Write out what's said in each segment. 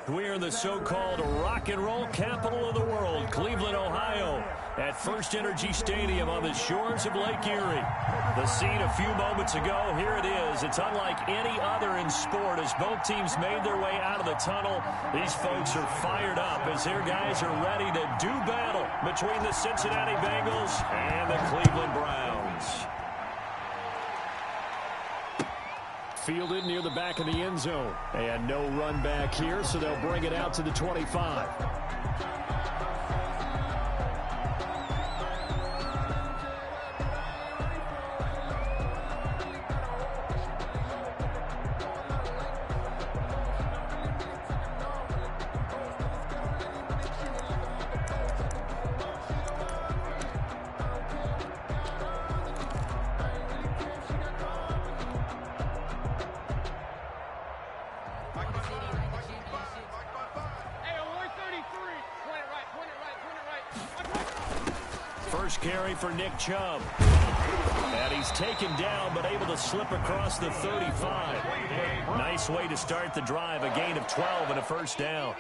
We're in the so-called rock and roll capital of the world, Cleveland, Ohio, at First Energy Stadium on the shores of Lake Erie. The scene a few moments ago, here it is. It's unlike any other in sport as both teams made their way out of the tunnel. These folks are fired up as their guys are ready to do battle between the Cincinnati Bengals and the Cleveland Browns. Fielded near the back of the end zone. And no run back here, so they'll bring it out to the 25. First carry for Nick Chubb. And he's taken down, but able to slip across the 35. Nice way to start the drive. A gain of 12 and a first down.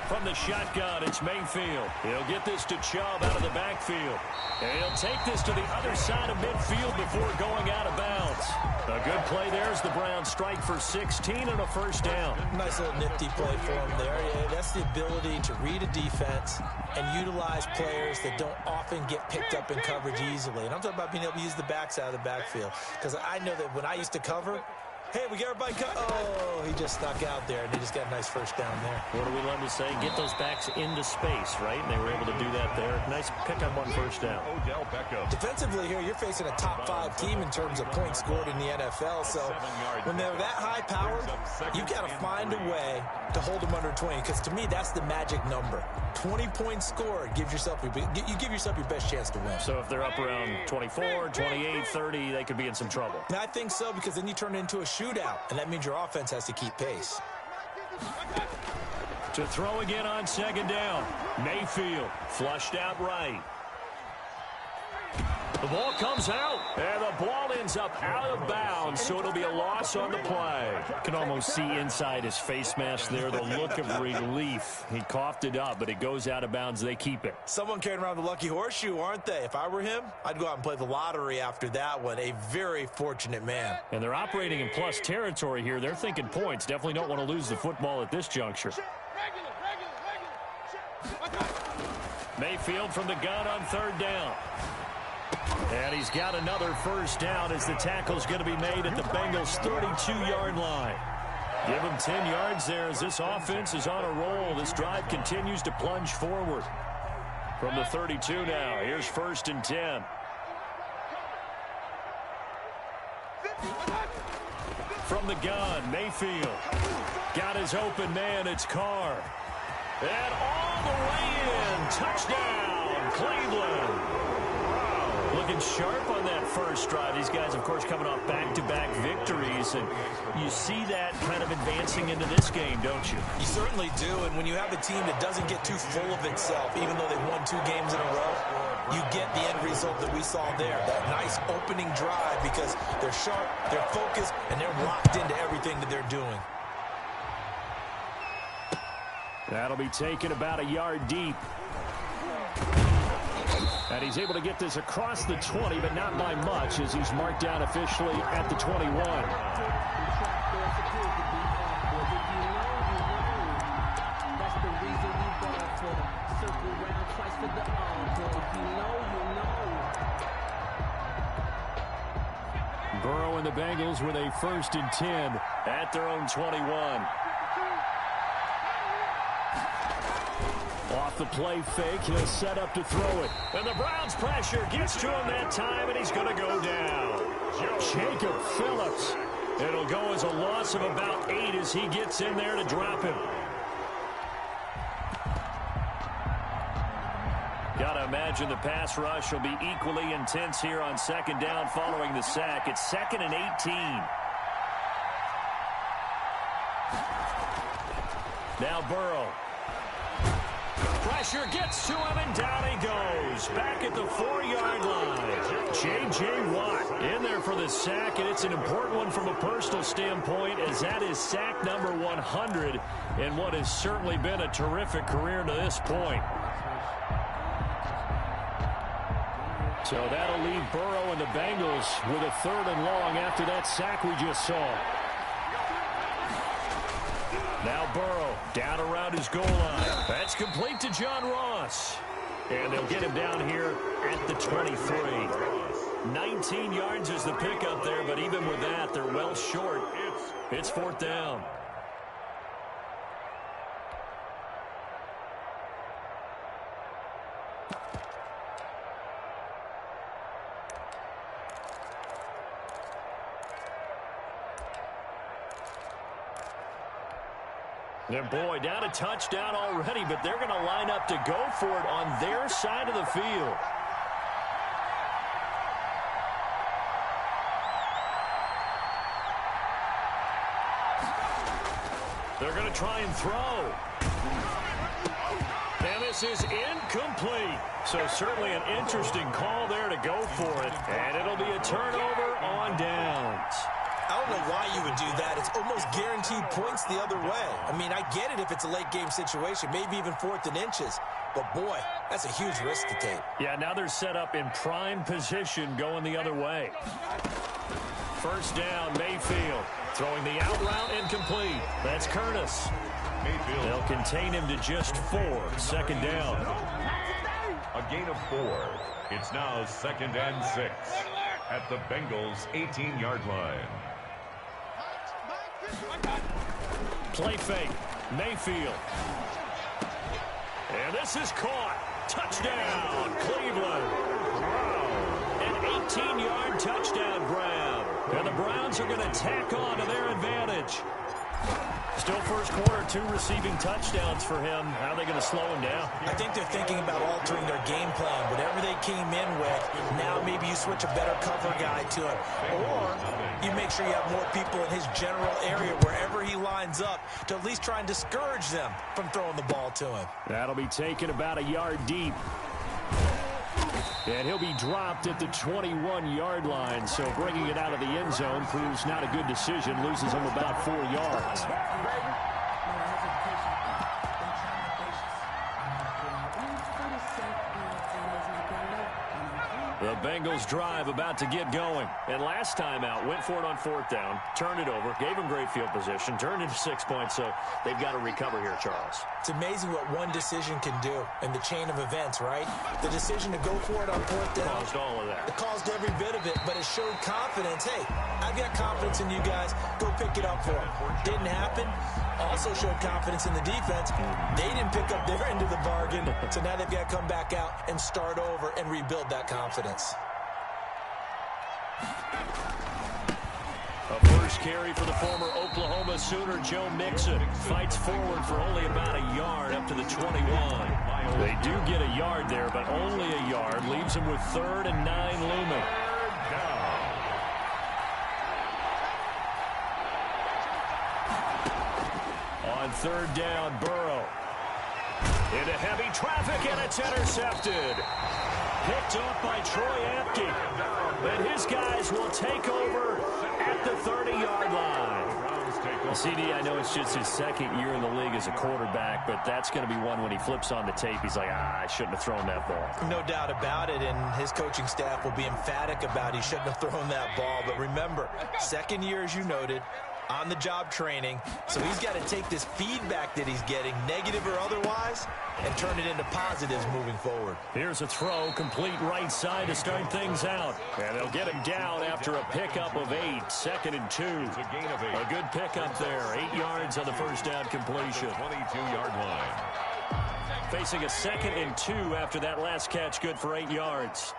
From the shotgun, it's Mayfield. He'll get this to Chubb out of the backfield. And he'll take this to the other side of midfield before going out of bounds. A good play there as the Browns strike for 16 and a first down. Nice little nifty play for him there. Yeah, that's the ability to read a defense and utilize players that don't often get picked up in coverage easily. And I'm talking about being able to use the backs out of the backfield. Because I know that when I used to cover, hey, we got everybody cut. Oh, he just snuck out there, and he just got a nice first down there. What do we love to say? Get those backs into space, right? And they were able to do that there. Nice pickup on first down. Defensively here, you're facing a top-5 team in terms of points scored in the NFL. So when they're that high-powered, you've got to find a way to hold them under 20. Because to me, that's the magic number. 20 points scored, you give yourself your best chance to win. So if they're up around 24, 28, 30, they could be in some trouble. And I think so, because then you turn it into a shootout, and that means your offense has to keep pace. To throw again on second down. Mayfield flushed out right. The ball comes out, and the ball ends up out of bounds, so it'll be a loss on the play. You can almost see inside his face mask there the look of relief. He coughed it up, but it goes out of bounds. They keep it. Someone carrying around the lucky horseshoe, aren't they? If I were him, I'd go out and play the lottery after that one. A very fortunate man. And they're operating in plus territory here. They're thinking points. Definitely don't want to lose the football at this juncture. Mayfield from the gun on third down. And he's got another first down as the tackle's going to be made at the Bengals' 32-yard line. Give him 10 yards there as this offense is on a roll. This drive continues to plunge forward. From the 32 now, here's first and 10. From the gun, Mayfield. Got his open man, it's Carr. And all the way in, touchdown, Cleveland. Looking sharp on that first drive. These guys, of course, coming off back-to-back victories, and you see that kind of advancing into this game, don't you? You certainly do, and when you have a team that doesn't get too full of itself, even though they've won 2 games in a row, you get the end result that we saw there, that nice opening drive, because they're sharp, they're focused, and they're locked into everything that they're doing. That'll be taken about a yard deep. And he's able to get this across the 20, but not by much, as he's marked down officially at the 21. Burrow and the Bengals with a first and 10 at their own 21. Off the play fake, he'll set up to throw it. And the Browns pressure gets to him that time, and he's going to go down. Jacob Phillips. It'll go as a loss of about 8 as he gets in there to drop him. Got to imagine the pass rush will be equally intense here on second down following the sack. It's 2nd and 18. Now Burrow. pressure gets to him, and down he goes. Back at the 4-yard line. J.J. Watt in there for the sack, and it's an important one from a personal standpoint, as that is sack number 100 in what has certainly been a terrific career to this point. So that'll leave Burrow and the Bengals with a 3rd and long after that sack we just saw. Now Burrow down around his goal line. That's complete to John Ross. And they'll get him down here at the 23. 19 yards is the pickup there, but even with that, they're well short. It's 4th down. And boy, down a touchdown already, but they're going to line up to go for it on their side of the field. They're going to try and throw. And this is incomplete. So certainly an interesting call there to go for it. And it'll be a turnover on downs. I don't know why you would do that. It's almost guaranteed points the other way. I mean, I get it if it's a late-game situation, maybe even 4th and inches. But, boy, that's a huge risk to take. Yeah, now they're set up in prime position going the other way. 1st down, Mayfield. Throwing the out route incomplete. That's Curtis. Mayfield. They'll contain him to just 4. 2nd down. A gain of 4. It's now 2nd and 6 at the Bengals' 18-yard line. Play fake. Mayfield. And this is caught. Touchdown, Cleveland. Wow. An 18-yard touchdown grab. And the Browns are going to tack on to their advantage. Still first quarter, 2 receiving touchdowns for him. How are they going to slow him down? I think they're thinking about altering their game plan. Whatever they came in with, now maybe you switch a better cover guy to him. Or you make sure you have more people in his general area wherever he lines up to at least try and discourage them from throwing the ball to him. That'll be taken about a yard deep. And he'll be dropped at the 21-yard line. So bringing it out of the end zone proves not a good decision. Loses him about 4 yards. The Bengals drive about to get going. And last time out, went for it on 4th down, turned it over, gave them great field position, turned into 6 points, so they've got to recover here, Charles. It's amazing what one decision can do in the chain of events, right? The decision to go for it on 4th down. Caused all of that. It caused every bit of it, but it showed confidence. Hey, I've got confidence in you guys. Go pick it up for them. Didn't happen. Also showed confidence in the defense. They didn't pick up their end of the bargain, so now they've got to come back out and start over and rebuild that confidence. A first carry for the former Oklahoma Sooner, Joe Mixon. Fights forward for only about a yard up to the 21. They do get a yard there, but only a yard. Leaves them with 3rd and 9 looming. On 3rd down, Burrow. Into heavy traffic, and it's intercepted. Picked off by Troy Apke. And his guys will take over at the 30-yard line. CD, I know it's just his 2nd year in the league as a quarterback, but that's going to be one when he flips on the tape, he's like, I shouldn't have thrown that ball. No doubt about it, and his coaching staff will be emphatic about he shouldn't have thrown that ball. But remember, 2nd year, as you noted, on-the-job training, so he's got to take this feedback that he's getting, negative or otherwise, and turn it into positives moving forward. Here's a throw, complete right side to start things out. And they'll get him down after a pickup of 8, 2nd and 2. A good pickup there, 8 yards on the first down completion. 22-yard line. Facing a 2nd and 2 after that last catch, good for 8 yards.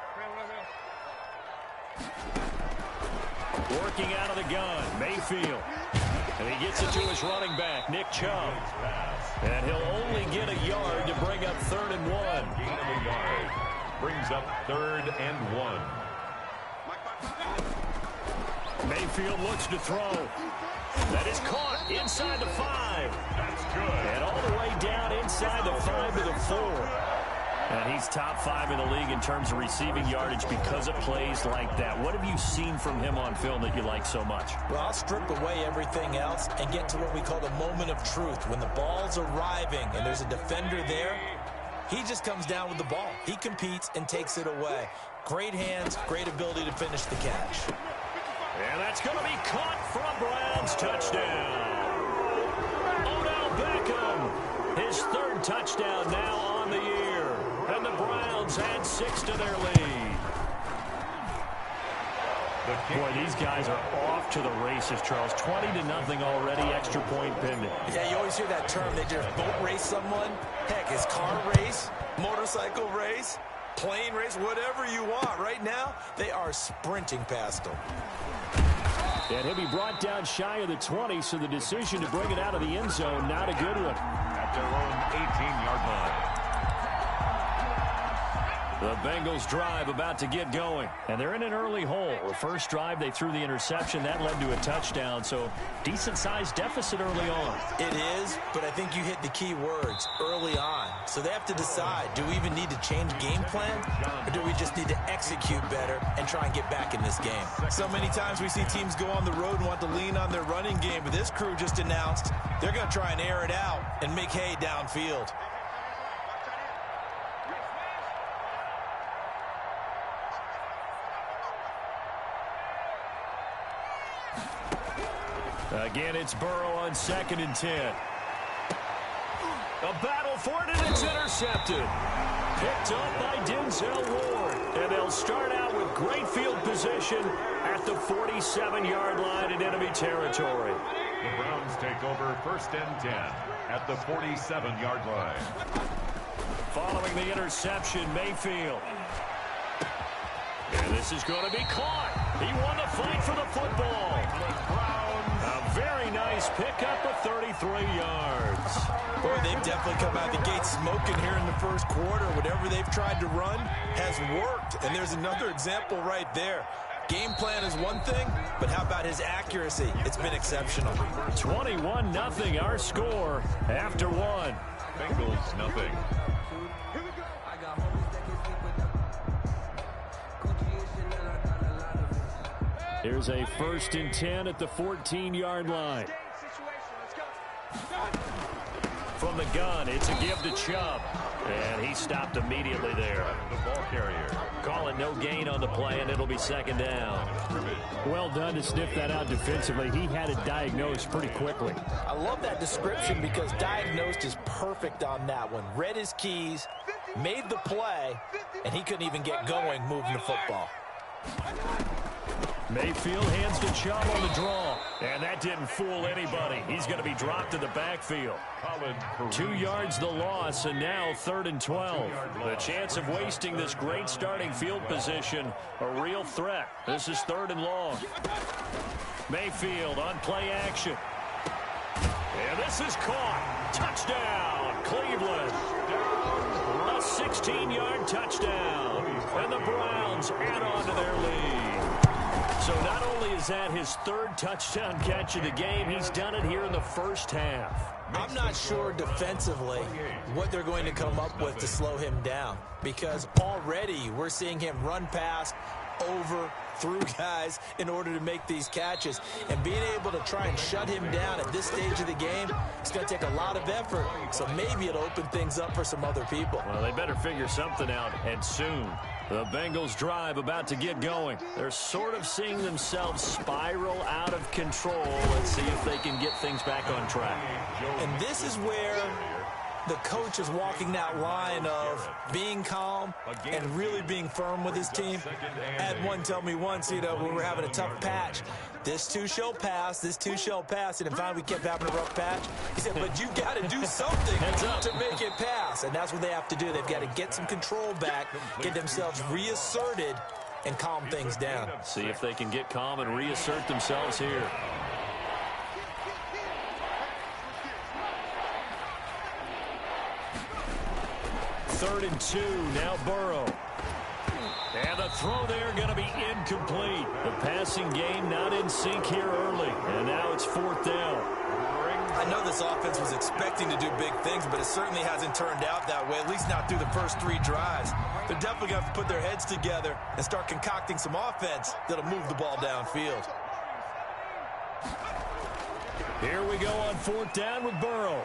Working out of the gun, Mayfield. And he gets it to his running back, Nick Chubb. And he'll only get a yard to bring up 3rd and 1. Gain of a yard. Brings up 3rd and 1. Mayfield looks to throw. That is caught inside the 5. That's good. And all the way down inside the 5 to the 4. And he's top 5 in the league in terms of receiving yardage because of plays like that. What have you seen from him on film that you like so much? Well, I'll strip away everything else and get to what we call the moment of truth. When the ball's arriving and there's a defender there, he just comes down with the ball. He competes and takes it away. Great hands, great ability to finish the catch. And that's going to be caught for a Browns touchdown. Odell Beckham, his 3rd touchdown now on the year. And the Browns add 6 to their lead. Boy, these guys are off to the races, Charles. 20-0 already, extra point pending. Yeah, you always hear that term. They just boat race someone. Heck, it's car race, motorcycle race, plane race, whatever you want. Right now, they are sprinting past them. And he'll be brought down shy of the 20, so the decision to bring it out of the end zone, not a good one. At their own 18-yard line. The Bengals drive about to get going, and they're in an early hole. The first drive, they threw the interception. That led to a touchdown, so decent-sized deficit early on. It is, but I think you hit the key words, early on. So they have to decide, do we even need to change game plan, or do we just need to execute better and try and get back in this game? So many times we see teams go on the road and want to lean on their running game, but this crew just announced they're going to try and air it out and make hay downfield. Again, it's Burrow on 2nd and 10. A battle for it, and it's intercepted. Picked up by Denzel Ward. And they'll start out with great field position at the 47-yard line in enemy territory. The Browns take over 1st and 10 at the 47-yard line. Following the interception, Mayfield. And this is going to be caught. He won the fight for the football. A very nice pickup of 33 yards. Boy, they've definitely come out of the gate smoking here in the first quarter. Whatever they've tried to run has worked. And there's another example right there. Game plan is one thing, but how about his accuracy? It's been exceptional. 21-0 our score after 1. Bengals nothing. Here's a 1st and 10 at the 14-yard line. From the gun, it's a give to Chubb. And he stopped immediately there. The ball carrier. Call it no gain on the play, and it'll be 2nd down. Well done to sniff that out defensively. He had it diagnosed pretty quickly. I love that description because diagnosed is perfect on that one. Read his keys, made the play, and he couldn't even get going moving the football. Mayfield hands to Chubb on the draw. And that didn't fool anybody. He's going to be dropped to the backfield. 2 yards the loss, and now 3rd and 12. The chance of wasting this great starting field position, a real threat. This is 3rd and long. Mayfield on play action. And this is caught. Touchdown, Cleveland. A 16-yard touchdown. And the Browns add on to their lead. So not only is that his 3rd touchdown catch of the game, he's done it here in the first half. I'm not sure defensively what they're going to come up with to slow him down, because already we're seeing him run past, over, through guys in order to make these catches. And being able to try and shut him down at this stage of the game, it's going to take a lot of effort. So maybe it'll open things up for some other people. Well, they better figure something out, and soon. The Bengals drive about to get going. They're sort of seeing themselves spiral out of control. Let's see if they can get things back on track. And this is where the coach is walking that line of being calm and really being firm with his team. I had one tell me once, when we were having a tough patch, this too shall pass, this too shall pass, and finally we kept having a rough patch. He said, but you got to do something to make it pass, and that's what they have to do. They've got to get some control back, get themselves reasserted, and calm things down. See if they can get calm and reassert themselves here. Third and 2, now Burrow. And the throw there going to be incomplete. The passing game not in sync here early. And now it's 4th down. I know this offense was expecting to do big things, but it certainly hasn't turned out that way, at least not through the first 3 drives. They're definitely going to have to put their heads together and start concocting some offense that'll move the ball downfield. Here we go on 4th down with Burrow.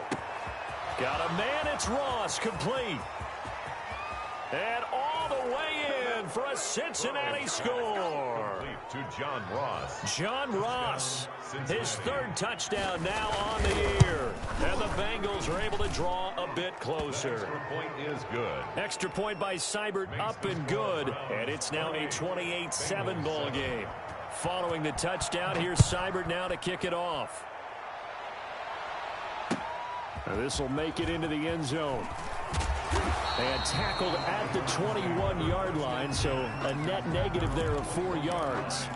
Got a man, it's Ross, complete. And all the way in for a Cincinnati score. To John Ross. John Ross, his 3rd touchdown now on the year. And the Bengals are able to draw a bit closer. Extra point is good. Extra point by Seibert, up and good. And it's now a 28-7 ball game. Following the touchdown, here's Seibert now to kick it off. This will make it into the end zone. And tackled at the 21-yard line, so a net negative there of 4 yards.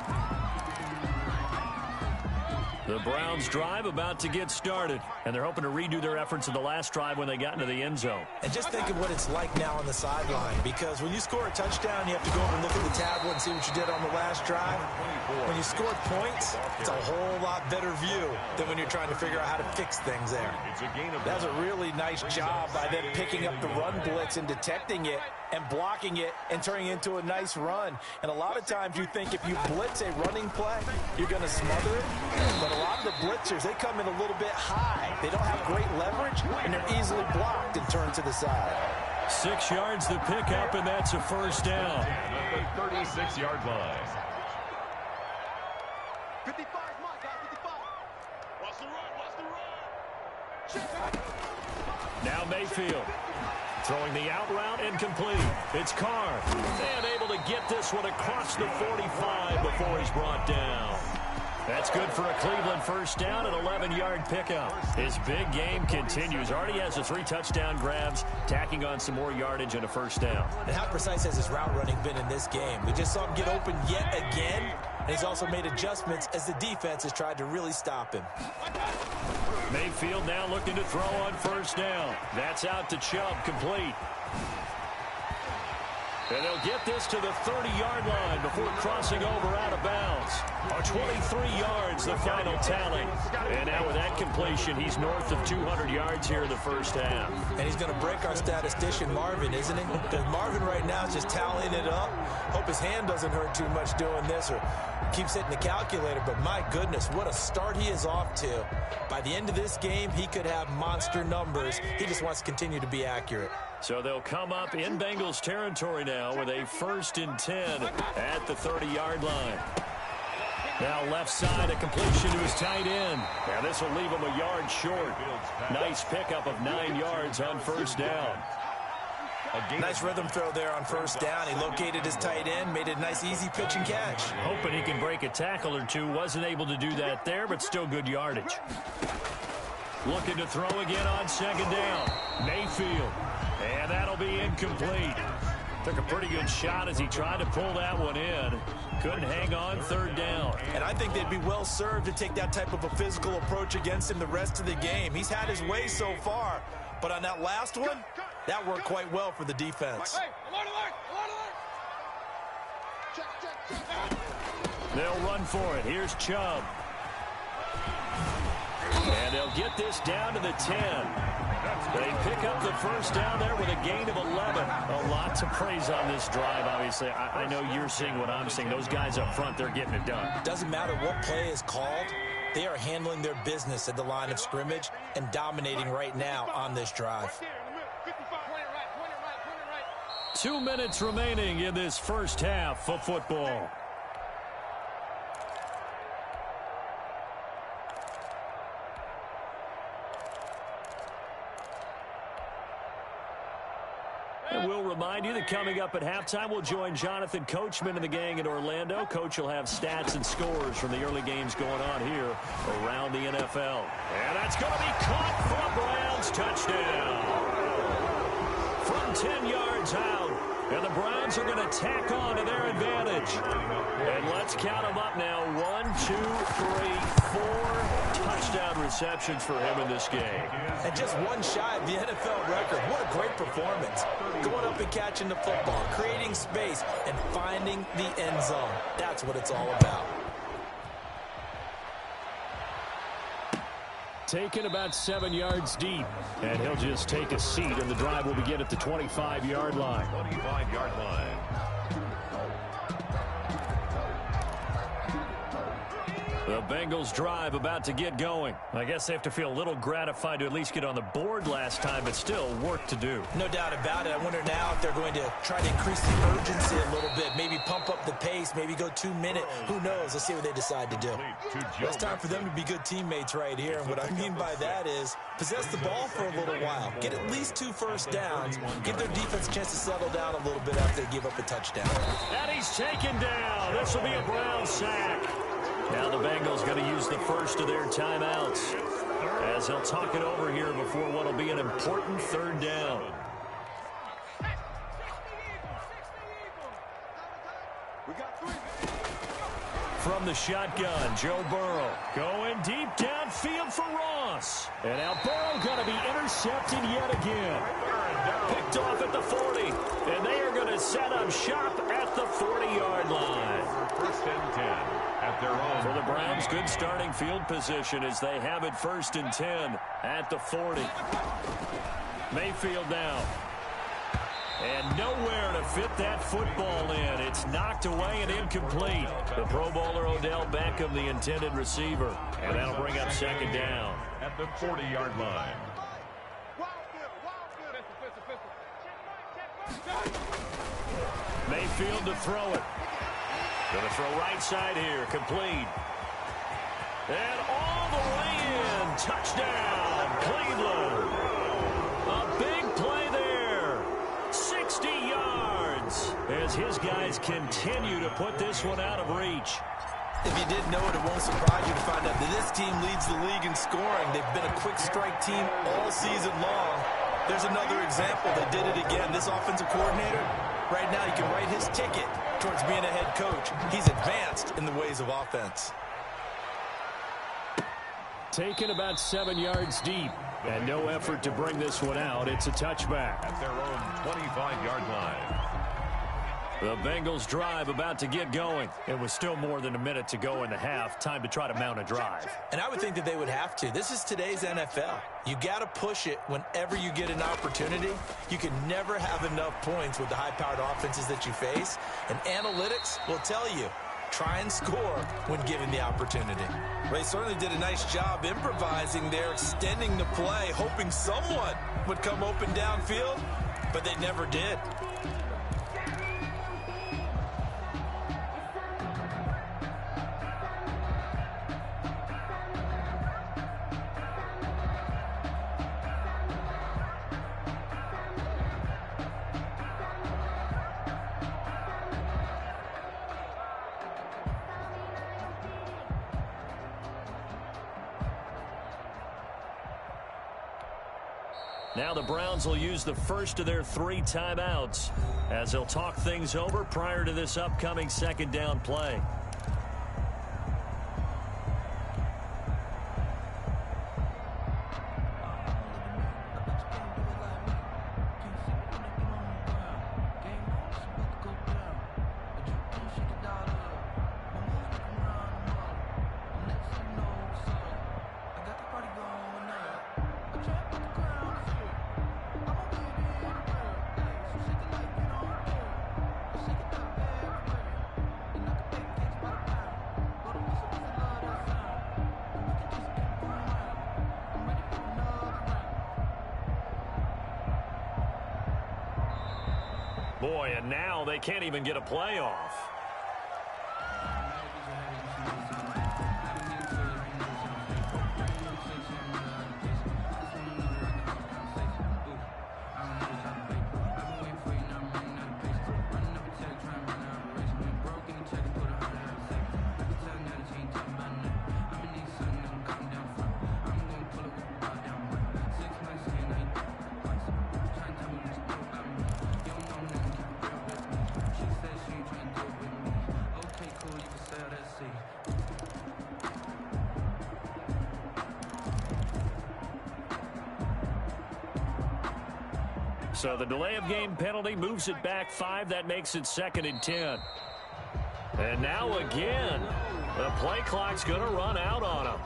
The Browns drive about to get started, and they're hoping to redo their efforts in the last drive when they got into the end zone. And just think of what it's like now on the sideline, because when you score a touchdown, you have to go over and look at the tablet and see what you did on the last drive. When you score points, it's a whole lot better view than when you're trying to figure out how to fix things there. That was a really nice job by them picking up the run blitz and detecting it and blocking it and turning it into a nice run. And a lot of times you think if you blitz a running play, you're going to smother it. But a lot of the blitzers, they come in a little bit high. They don't have great leverage, and they're easily blocked and turned to the side. 6 yards to pick up, and that's a 1st down. At the 36-yard line. 55, my guy, 55. Watch the run, Now Mayfield. Throwing the out route, incomplete. It's Carr. And able to get this one across the 45 before he's brought down. That's good for a Cleveland 1st down, an 11-yard pickup. His big game continues. Already has the 3 touchdown grabs, tacking on some more yardage and a 1st down. And how precise has his route running been in this game? We just saw him get open yet again, and he's also made adjustments as the defense has tried to really stop him. Mayfield now looking to throw on 1st down. That's out to Chubb, complete. And they'll get this to the 30-yard line before crossing over out of bounds. 23 yards, the final tally. And now with that completion, he's north of 200 yards here in the 1st half. And he's going to break our statistician, Marvin, isn't he? Because Marvin right now is just tallying it up. Hope his hand doesn't hurt too much doing this or keeps hitting the calculator. But my goodness, what a start he is off to. By the end of this game, he could have monster numbers. He just wants to continue to be accurate. So they'll come up in Bengals territory now with a 1st and 10 at the 30-yard line. Now left side, a completion to his tight end. Now this will leave him a yard short. Nice pickup of 9 yards on 1st down. Nice rhythm throw there on 1st down. He located his tight end, made a nice easy pitch and catch. Hoping he can break a tackle or two. Wasn't able to do that there, but still good yardage. Looking to throw again on 2nd down. Mayfield. And that'll be incomplete. Took a pretty good shot as he tried to pull that one in. Couldn't hang on 3rd down. And I think they'd be well served to take that type of a physical approach against him the rest of the game. He's had his way so far. But on that last one, that worked quite well for the defense. They'll run for it. Here's Chubb. And they'll get this down to the 10. They pick up the 1st down there with a gain of 11. A lot to praise on this drive, obviously. I know you're seeing what I'm seeing. Those guys up front, they're getting it done. Doesn't matter what play is called. They are handling their business at the line of scrimmage and dominating right now on this drive. 2 minutes remaining in this 1st half of football. And we'll remind you that coming up at halftime, we'll join Jonathan Coachman and the gang in Orlando. Coach will have stats and scores from the early games going on here around the NFL. And that's going to be caught for a Browns touchdown. From 10 yards out, And the Browns are going to tack on to their advantage. And let's count them up now. 1, 2, 3, 4 touchdown receptions for him in this game. And just one shy of the NFL record. What a great performance. Going up and catching the football, creating space, and finding the end zone. That's what it's all about. Taken about 7 yards deep. And he'll just take a seat, and the drive will begin at the 25-yard line. 25-yard line. The Bengals drive about to get going. I guess they have to feel a little gratified to at least get on the board last time, but still work to do. No doubt about it. I wonder now if they're going to try to increase the urgency a little bit, maybe pump up the pace, maybe go 2-minute. Who knows? Let's see what they decide to do. It's time for them to be good teammates right here, and what I mean by that is possess the ball for a little while, get at least 2 first downs, give their defense a chance to settle down a little bit after they give up a touchdown. And he's taken down. This will be a Brown sack. Now the Bengals going to use the first of their timeouts as they'll talk it over here before what will be an important third down. From the shotgun, Joe Burrow going deep downfield for Ross. And now Burrow going to be intercepted yet again. Picked off at the 40. And they are going to set up shop at the 40-yard line. First and 10 at their own. For the Browns, good starting field position as they have it first and 10 at the 40. Mayfield now. And nowhere to fit that football in. It's knocked away and incomplete. The Pro Bowler Odell Beckham, the intended receiver. And that'll bring up second down. At the 40-yard line. Mayfield to throw it. Going to throw right side here. Complete. And all the way in. Touchdown, Cleveland. A big play there. 60 yards as his guys continue to put this one out of reach. If you didn't know it, it won't surprise you to find out that this team leads the league in scoring. They've been a quick strike team all season long. There's another example. They did it again. This offensive coordinator, right now, he can write his ticket towards being a head coach. He's advanced in the ways of offense. Taken about 7 yards deep. And no effort to bring this one out. It's a touchback. At their own 25-yard line. The Bengals drive about to get going. It was still more than a minute to go in the half. Time to try to mount a drive. And I would think that they would have to. This is today's NFL. You got to push it whenever you get an opportunity. You can never have enough points with the high-powered offenses that you face. And analytics will tell you, try and score when given the opportunity. They certainly did a nice job improvising there, extending the play, hoping someone would come open downfield, but they never did. Now the Browns will use the first of their 3 timeouts as they'll talk things over prior to this upcoming second down play. Boy, and now they can't even get a playoff. So the delay of game penalty moves it back 5. That makes it 2nd and 10. And now again, the play clock's going to run out on him.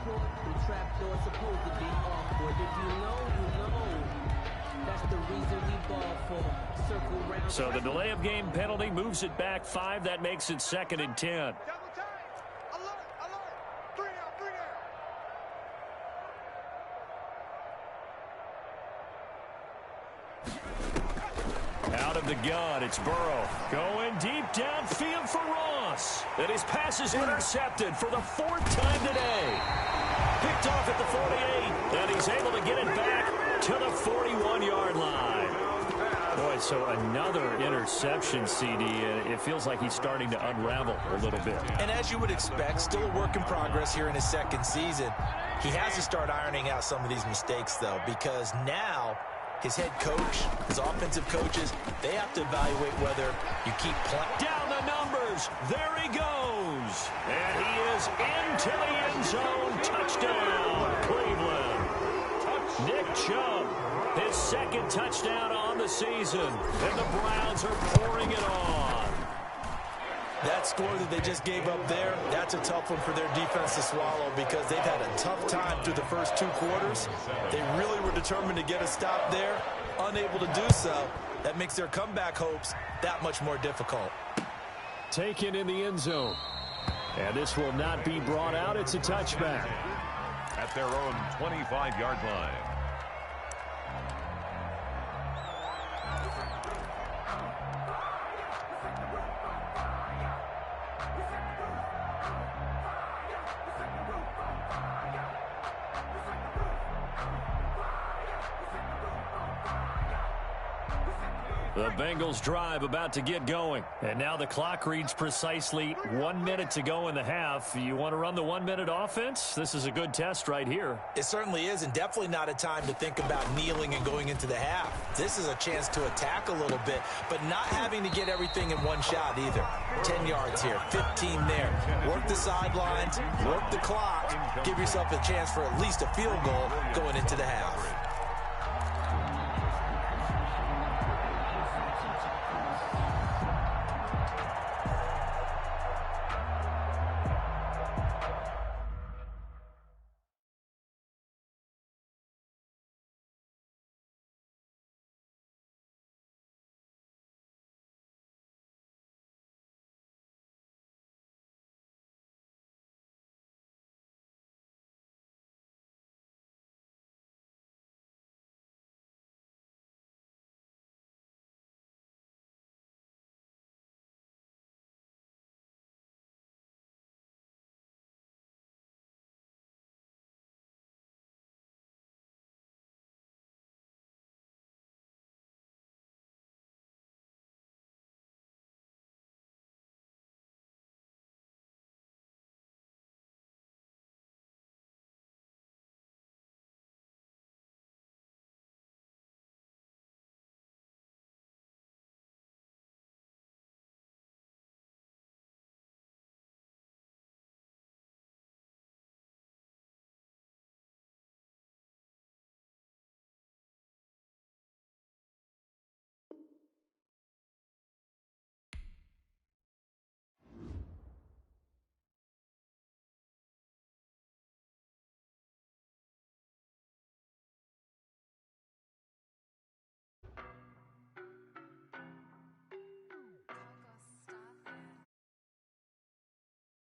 So the delay of game penalty moves it back 5. That makes it 2nd and 10. Double time. Alert, alert. 3 down, 3 down. Out of the gun, it's Burrow. Going deep downfield for Ross. And his pass is intercepted for the 4th time today. Picked off at the 48, and he's able to get it back to the 41-yard line. Boy, so another interception, CD. It feels like he's starting to unravel a little bit. And as you would expect, still a work in progress here in his 2nd season. He has to start ironing out some of these mistakes, though, because now his head coach, his offensive coaches, they have to evaluate whether you keep playing. Down the numbers. There he goes. And he is into the end zone. Touchdown, Cleveland. Nick Chubb, his 2nd touchdown on the season. And the Browns are pouring it on. That score that they just gave up there, that's a tough one for their defense to swallow because they've had a tough time through the first 2 quarters. They really were determined to get a stop there, unable to do so. That makes their comeback hopes that much more difficult. Taken in the end zone. And this will not be brought out. It's a touchback. At their own 25-yard line. The Bengals drive about to get going. And now the clock reads precisely 1 minute to go in the half. You want to run the 1-minute offense? This is a good test right here. It certainly is, and definitely not a time to think about kneeling and going into the half. This is a chance to attack a little bit, but not having to get everything in one shot either. 10 yards here, 15 there. Work the sidelines, work the clock. Give yourself a chance for at least a field goal going into the half.